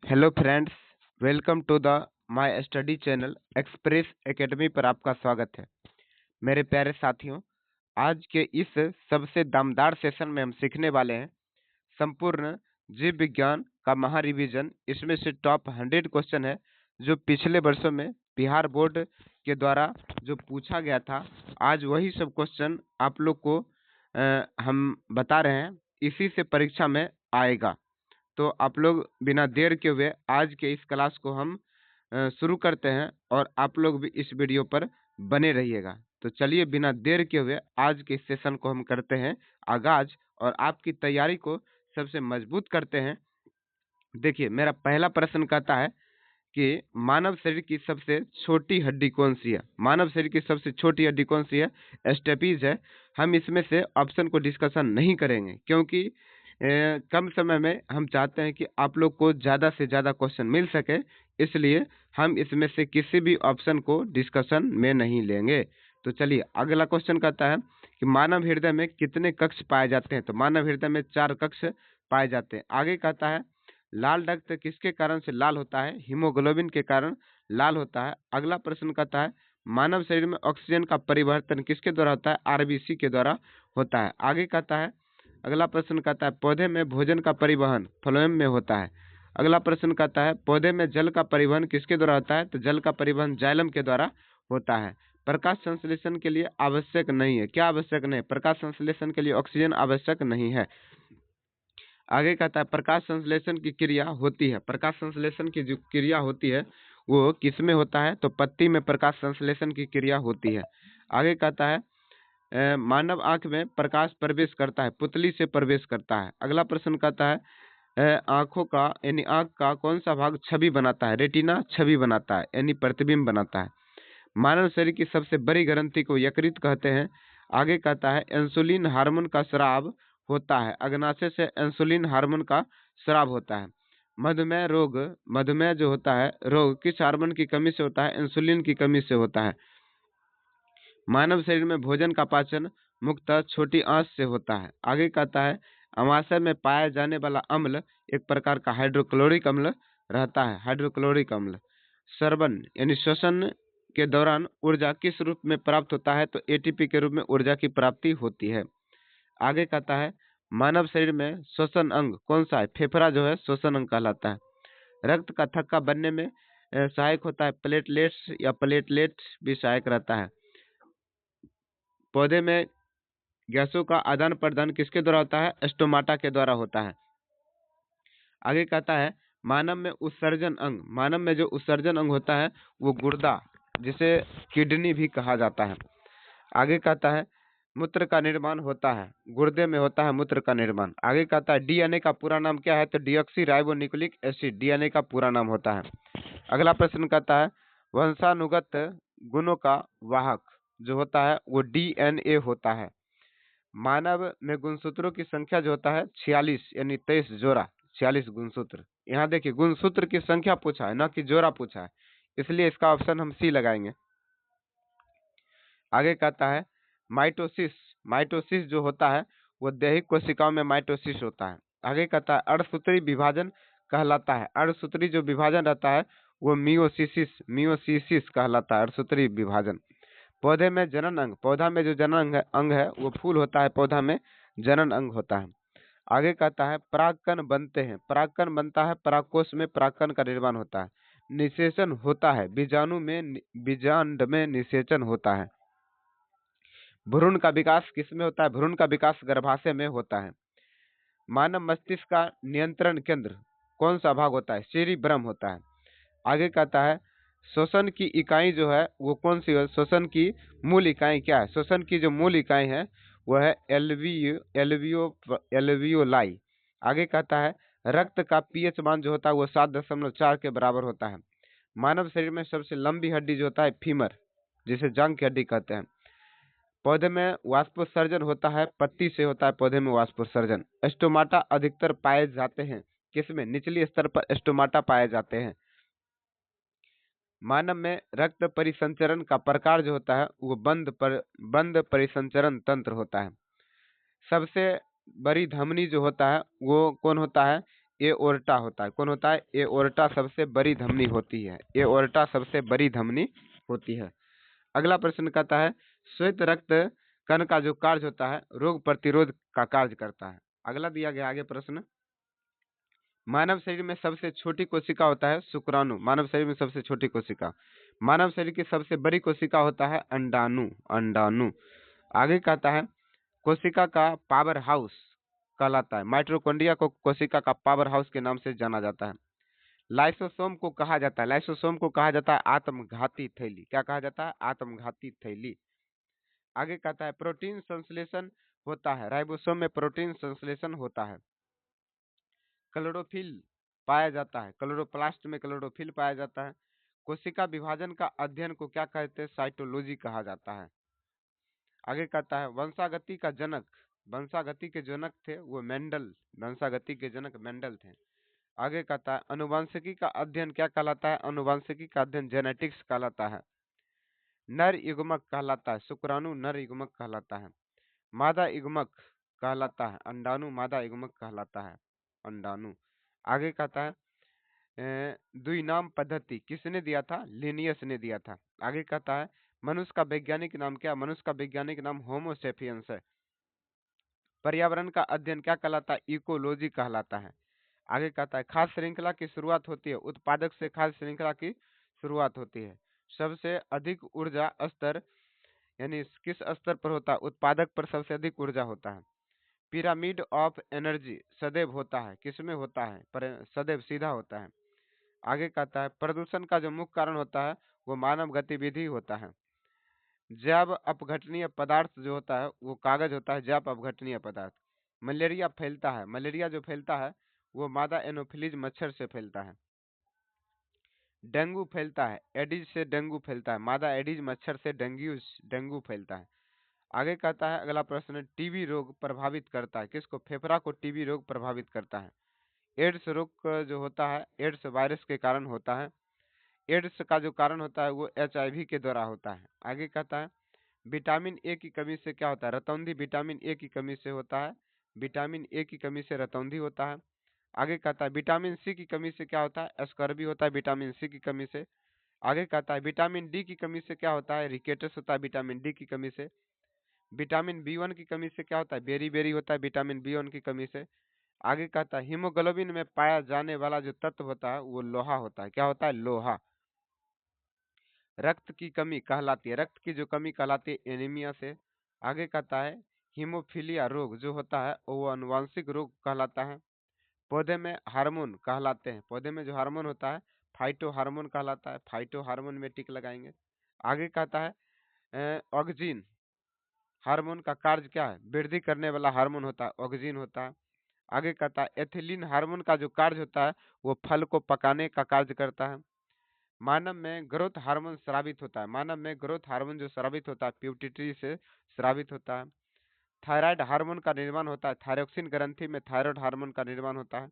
Hello friends, welcome to the my study channel express academy पर आपका स्वागत है। मेरे प्यारे साथियों, आज के इस सबसे दमदार सेशन में हम सीखने वाले हैं संपूर्ण जीव विज्ञान का महा रिवीजन। इसमें से टॉप 100 क्वेश्चन है जो पिछले वर्षों में बिहार बोर्ड के द्वारा जो पूछा गया था। आज वही सब क्वेश्चन आप लोग को हम बता रहे हैं, इसी से परीक्षा में आएगा। तो आप लोग बिना देर के हुए आज के इस क्लास को हम शुरू करते हैं और आप लोग भी इस वीडियो पर बने रहिएगा। तो चलिए बिना देर के हुए आज के इस सेशन को हम करते हैं आगाज और आपकी तैयारी को सबसे मजबूत करते हैं। देखिए, मेरा पहला प्रश्न कहता है कि मानव शरीर की सबसे छोटी हड्डी कौन सी है। मानव शरीर की सबसे छोटी हड्डी कौन सी है? स्टेपीज है। हम इसमें से ऑप्शन को डिस्कशन नहीं करेंगे क्योंकि कम समय में हम चाहते हैं कि आप लोग को ज़्यादा से ज़्यादा क्वेश्चन मिल सके, इसलिए हम इसमें से किसी भी ऑप्शन को डिस्कशन में नहीं लेंगे। तो चलिए अगला क्वेश्चन कहता है कि मानव हृदय में कितने कक्ष पाए जाते हैं। तो मानव हृदय में 4 कक्ष पाए जाते हैं। आगे कहता है लाल रक्त किसके कारण से लाल होता है? हीमोग्लोबिन के कारण लाल होता है। अगला प्रश्न कहता है मानव शरीर में ऑक्सीजन का परिवर्तन किसके द्वारा होता है? आरबीसी के द्वारा होता है। आगे कहता है अगला प्रश्न कहता है पौधे में भोजन का परिवहन फ्लोएम में होता है। अगला प्रश्न कहता है पौधे में जल का परिवहन किसके द्वारा होता है? तो जल का परिवहन जाइलम के द्वारा होता है। प्रकाश संश्लेषण के लिए आवश्यक नहीं है। क्या आवश्यक नहीं? प्रकाश संश्लेषण के लिए ऑक्सीजन आवश्यक नहीं है। आगे कहता है प्रकाश संश्लेषण की क्रिया होती है। प्रकाश संश्लेषण की जो क्रिया होती है वो किस में होता है? तो पत्ती में प्रकाश संश्लेषण की क्रिया होती है। आगे कहता है मानव आंख में प्रकाश प्रवेश करता है, पुतली से प्रवेश करता है। अगला प्रश्न कहता है आंखों का यानी आंख का कौन सा भाग छवि बनाता है? रेटिना छवि बनाता है यानी प्रतिबिंब बनाता है। मानव शरीर की सबसे बड़ी ग्रंथि को यकृत कहते हैं। आगे कहता है इंसुलिन हार्मोन का स्राव होता है। अग्नाशय से इंसुलिन हार्मोन का स्राव होता है। मधुमेह रोग, मधुमेह जो होता है रोग किस हार्मोन की कमी से होता है? इंसुलिन की कमी से होता है। मानव शरीर में भोजन का पाचन मुख्यतः छोटी आंत से होता है। आगे कहता है अमाशय में पाया जाने वाला अम्ल एक प्रकार का हाइड्रोक्लोरिक अम्ल रहता है। हाइड्रोक्लोरिक अम्ल श्वसन यानी श्वसन के दौरान ऊर्जा किस रूप में प्राप्त होता है? तो एटीपी के रूप में ऊर्जा की प्राप्ति होती है। आगे कहता है मानव शरीर में श्वसन अंग कौन सा है? फेफड़ा जो है श्वसन अंग कहलाता है। रक्त का थक्का बनने में सहायक होता है प्लेटलेट्स या प्लेटलेट भी सहायक रहता है। पौधे में गैसों का आदान प्रदान किसके द्वारा होता है? स्टोमाटा के द्वारा होता है। आगे कहता है मानव में उत्सर्जन अंग, मानव में जो उत्सर्जन अंग होता है वो गुर्दा जिसे किडनी भी कहा जाता है। आगे कहता है मूत्र का निर्माण होता है, गुर्दे में होता है मूत्र का निर्माण। आगे कहता है डीएनए का पूरा नाम क्या है? तो डीऑक्सी राइबोन्यूक्लिक एसिड डीएनए का पूरा नाम होता है। अगला प्रश्न कहता है वंशानुगत गुणों का वाहक जो होता है वो डीएनए होता है। मानव में गुणसूत्रों की संख्या जो होता है 46 यानी 23 जोड़ा, 46 गुणसूत्र। यहाँ देखिए गुणसूत्र की संख्या पूछा है ना कि जोड़ा पूछा है, इसलिए इसका ऑप्शन हम सी लगाएंगे। आगे कहता है माइटोसिस, माइटोसिस जो होता है वो दैहिक कोशिकाओं में माइटोसिस होता है। आगे कहता है अर्धसूत्री विभाजन कहलाता है। अर्धसूत्री जो विभाजन रहता है वो मियोसिस, मियोसिस कहलाता है अर्धसूत्री विभाजन। पौधे में जनन अंग, पौधा में जो जनन अंग है वो फूल होता है, पौधा में जनन अंग होता है। आगे कहता है परागकण बनते हैं, परागकण बनता है परागकोश में परागकण का निर्माण होता है। निषेचन होता है बीजाणु में, बीजांड में निषेचन होता है। भ्रूण का विकास किसमें होता है? भ्रूण का विकास गर्भाशय में होता है। मानव मस्तिष्क का नियंत्रण केंद्र कौन सा भाग होता है? सेरिब्रम होता है। आगे कहता है श्वसन की इकाई जो है वो कौन सी है? श्वसन की मूल इकाई क्या है? श्वसन की जो मूल इकाई है वह है एल्वियोलाई। आगे कहता है रक्त का पीएच मान जो होता है वो 7.4 के बराबर होता है। मानव शरीर में सबसे लंबी हड्डी जो होता है फीमर, जिसे जंग की हड्डी कहते हैं। पौधे में वाष्पोत्सर्जन होता है, पत्ती से होता है पौधे में वाष्पोत्सर्जन। स्टोमाटा अधिकतर पाए जाते हैं किसमें? निचली स्तर पर स्टोमाटा पाए जाते हैं। मानव में रक्त परिसंचरण का प्रकार जो होता है वो बंद परिसंचरण तंत्र होता है। सबसे बड़ी धमनी जो होता है वो कौन होता है? एओर्टा होता है। कौन होता है? एओर्टा सबसे बड़ी धमनी होती है। एओर्टा सबसे बड़ी धमनी होती है। अगला प्रश्न कहता है श्वेत रक्त कण का जो कार्य होता है रोग प्रतिरोध का कार्य करता है। अगला दिया गया आगे प्रश्न, मानव शरीर में सबसे छोटी कोशिका होता है शुक्राणु। मानव शरीर में सबसे छोटी कोशिका। मानव शरीर की सबसे बड़ी कोशिका होता है अंडाणु। अंडाणु। आगे कहता है कोशिका का पावर हाउस कहलाता है। माइटोकॉन्ड्रिया को कोशिका का पावर हाउस के नाम से जाना जाता है। लाइसोसोम को कहा जाता है, लाइसोसोम को कहा जाता है आत्मघाती थैली। क्या कहा जाता है? आत्मघाती थैली। आगे कहता है प्रोटीन संश्लेषण होता है। राइबोसोम में प्रोटीन संश्लेषण होता है। क्लोरोफिल पाया जाता है। क्लोरोप्लास्ट में क्लोरोफिल पाया जाता है। कोशिका विभाजन का अध्ययन को क्या कहते हैं? साइटोलॉजी कहा जाता है। आगे कहता है वंशागति का जनक, वंशागति के जनक थे वो मेंडल। वंशागति के जनक मेंडल थे। आगे कहता है अनुवांशिकी का अध्ययन क्या कहलाता है? अनुवांशिकी का अध्ययन जेनेटिक्स कहलाता है। नर युग्मक कहलाता है। शुक्राणु नर युग्मक कहलाता है। मादा युग्मक कहलाता है अंडाणु। मादा युग्मक कहलाता है अंडाणु। आगे कहता है द्विनाम पद्धति किसने दिया था? लिनियस ने दिया था। आगे कहता है मनुष्य का वैज्ञानिक नाम क्या? मनुष्य का वैज्ञानिक नाम होमो सेपियंस है। पर्यावरण का अध्ययन क्या कहलाता है? इकोलॉजी कहलाता है। आगे कहता है खाद्य श्रृंखला की शुरुआत होती है उत्पादक से। खाद्य श्रृंखला की शुरुआत होती है। सबसे अधिक ऊर्जा स्तर यानी किस स्तर पर होता है? उत्पादक पर सबसे अधिक ऊर्जा होता है। पिरामिड ऑफ एनर्जी सदैव होता है। किसमें होता है? सदैव सीधा होता है। आगे कहता है प्रदूषण का जो मुख्य कारण होता है वो मानव गतिविधि होता है। जैव अपघटनीय पदार्थ जो होता है वो कागज होता है। जैव अपघटनीय पदार्थ। मलेरिया फैलता है। मलेरिया जो फैलता है वो मादा एनोफिलीज मच्छर से फैलता है। डेंगू फैलता है। एडिज से डेंगू फैलता है। मादा एडिज मच्छर से डेंगू फैलता है। आगे कहता है अगला प्रश्न टीबी रोग प्रभावित करता है। किसको? फेफड़ा को टीबी रोग प्रभावित करता है। एड्स रोग जो होता है एड्स वायरस के कारण होता है। एड्स का जो कारण होता है वो HIV के द्वारा होता है। आगे कहता है विटामिन ए की कमी से क्या होता है? रतौंधी विटामिन ए की कमी से होता है। विटामिन ए की कमी से रतौंधी होता है। आगे कहता है विटामिन सी की कमी से क्या होता है? स्कर्वी होता है विटामिन सी की कमी से। आगे कहता है विटामिन डी की कमी से क्या होता है? रिकेटस होता है विटामिन डी की कमी से। विटामिन B1 की कमी से क्या होता है? बेरी होता है विटामिन B1 की कमी से। आगे कहता है हीमोग्लोबिन में पाया जाने वाला जो तत्व होता है वो लोहा होता है। क्या होता है? लोहा। रक्त की कमी कहलाती है। रक्त की जो कमी कहलाती है एनीमिया से। आगे कहता है हीमोफीलिया रोग जो होता है वो अनुवांशिक रोग कहलाता है। पौधे में हार्मोन कहलाते हैं। पौधे में जो हार्मोन होता है फाइटो हार्मोन कहलाता है। फाइटो हार्मोन में टिक लगाएंगे। आगे कहता है ऑक्सिन हार्मोन का कार्य क्या है? वृद्धि करने वाला हार्मोन होता है ऑक्सिन होता है। आगे कहता है एथिलीन हार्मोन का जो कार्य होता है वो फल को पकाने का कार्य करता है। मानव में ग्रोथ हार्मोन स्रावित होता है। मानव में ग्रोथ हार्मोन जो स्रावित होता है प्यूबिलिटी से स्रावित होता है। थायराइड हार्मोन का निर्माण होता है। थायरोक्सिन ग्रंथि में थायराइड हार्मोन का निर्माण होता है।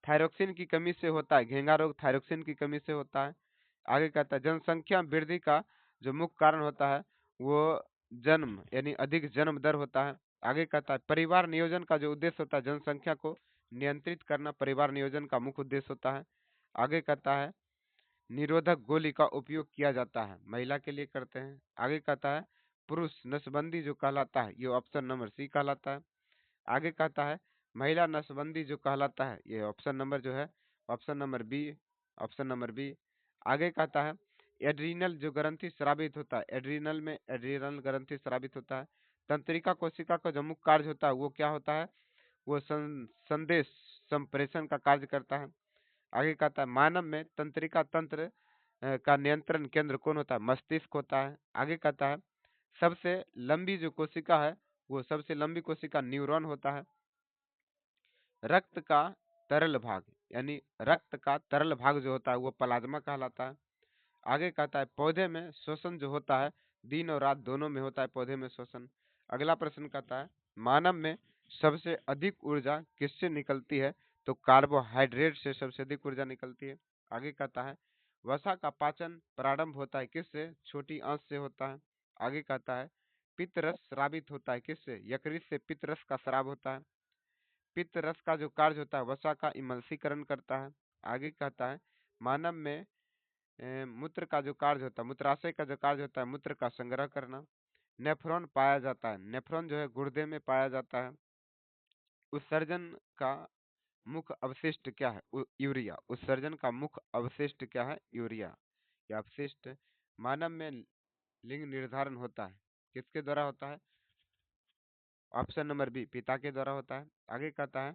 थायरोक्सिन की कमी से होता है घेंगा रोग। थायरोक्सिन की कमी से होता है। आगे कहता है जनसंख्या वृद्धि का जो मुख्य कारण होता है वो जन्म यानी अधिक जन्म दर होता है। आगे कहता है परिवार नियोजन का जो उद्देश्य होता है जनसंख्या को नियंत्रित करना परिवार नियोजन का मुख्य उद्देश्य होता है। आगे कहता है निरोधक गोली का उपयोग किया जाता है महिला के लिए करते हैं। आगे कहता है पुरुष नसबंदी जो कहलाता है ये ऑप्शन नंबर सी कहलाता है। आगे कहता है महिला नसबंदी जो कहलाता है ये ऑप्शन नंबर जो है option number B. Option number B. आगे कहता है एड्रीनल जो ग्रंथि स्रावित होता है एड्रीनल में एड्रीनल ग्रंथि स्रावित होता है। तंत्रिका कोशिका का जो मुख्य कार्य होता है वो क्या होता है? वो संदेश संप्रेषण का कार्य करता है। आगे कहता है मानव में तंत्रिका तंत्र का नियंत्रण केंद्र कौन होता है? मस्तिष्क होता है। आगे कहता है सबसे लंबी जो कोशिका है वो सबसे लंबी कोशिका न्यूरॉन होता है। रक्त का तरल भाग यानी रक्त का तरल भाग जो होता है वो प्लाज्मा कहलाता है। आगे कहता है पौधे में श्वसन जो होता है दिन और रात दोनों में होता है पौधे में श्वसन। अगला प्रश्न कहता है मानव में सबसे अधिक ऊर्जा किससे निकलती है? तो कार्बोहाइड्रेट से सबसे अधिक ऊर्जा निकलती है। आगे कहता है वसा का पाचन प्रारंभ होता है किससे? छोटी आंत से होता है। आगे कहता है पित्त रस स्रावित होता है किससे? यकृत से पित्त रस का स्राव होता है। पित्त रस का जो कार्य होता है वसा का इमल्सीकरण करता है। आगे कहता है मानव में मूत्र का जो कार्य होता है, मूत्राशय का जो कार्य होता है, मूत्र का संग्रह करना। नेफ्रॉन पाया जाता है, नेफ्रॉन जो है गुर्दे में पाया जाता है। उत्सर्जन का मुख्य अवशिष्ट क्या है? यूरिया। उत्सर्जन का मुख्य अवशिष्ट क्या है? यूरिया। या अवशिष्ट। मानव में लिंग निर्धारण होता है, किसके द्वारा होता है? ऑप्शन नंबर बी, पिता के द्वारा होता है। आगे कहता है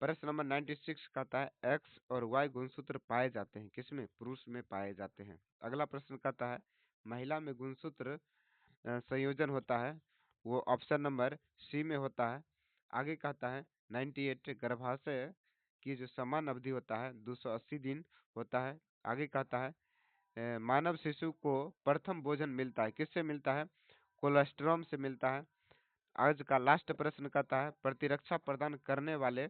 प्रश्न नंबर 96 कहता है एक्स और वाई गुणसूत्र पाए जाते हैं किसमें? पुरुष में पाए जाते हैं। अगला प्रश्न कहता है महिला में गुणसूत्र संयोजन होता है, वो ऑप्शन नंबर सी में होता है। आगे कहता है 98 गर्भाशय की जो समान अवधि होता है 280 दिन होता है। आगे कहता है मानव शिशु को प्रथम भोजन मिलता है, किससे मिलता है? कोलेस्ट्रॉम से मिलता है। आज का लास्ट प्रश्न कहता है प्रतिरक्षा प्रदान करने वाले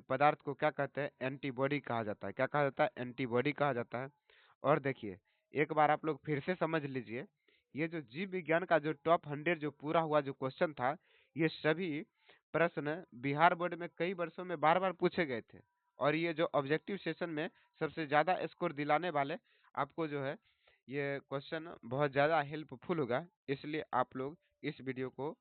पदार्थ को क्या कहते हैं? एंटीबॉडी कहा जाता है। क्या कहा जाता है? एंटीबॉडी कहा जाता है। और देखिए एक बार आप लोग फिर से समझ लीजिए, ये जो जीव विज्ञान का जो टॉप 100 जो पूरा हुआ जो क्वेश्चन था, ये सभी प्रश्न बिहार बोर्ड में कई वर्षों में बार बार पूछे गए थे। और ये जो ऑब्जेक्टिव सेशन में सबसे ज्यादा स्कोर दिलाने वाले आपको जो है ये क्वेश्चन बहुत ज्यादा हेल्पफुल होगा। इसलिए आप लोग इस वीडियो को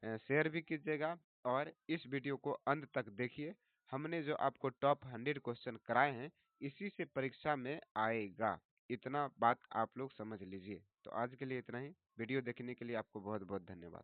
शेयर भी कीजिएगा और इस वीडियो को अंत तक देखिए। हमने जो आपको टॉप 100 क्वेश्चन कराए हैं इसी से परीक्षा में आएगा, इतना बात आप लोग समझ लीजिए। तो आज के लिए इतना ही। वीडियो देखने के लिए आपको बहुत बहुत धन्यवाद।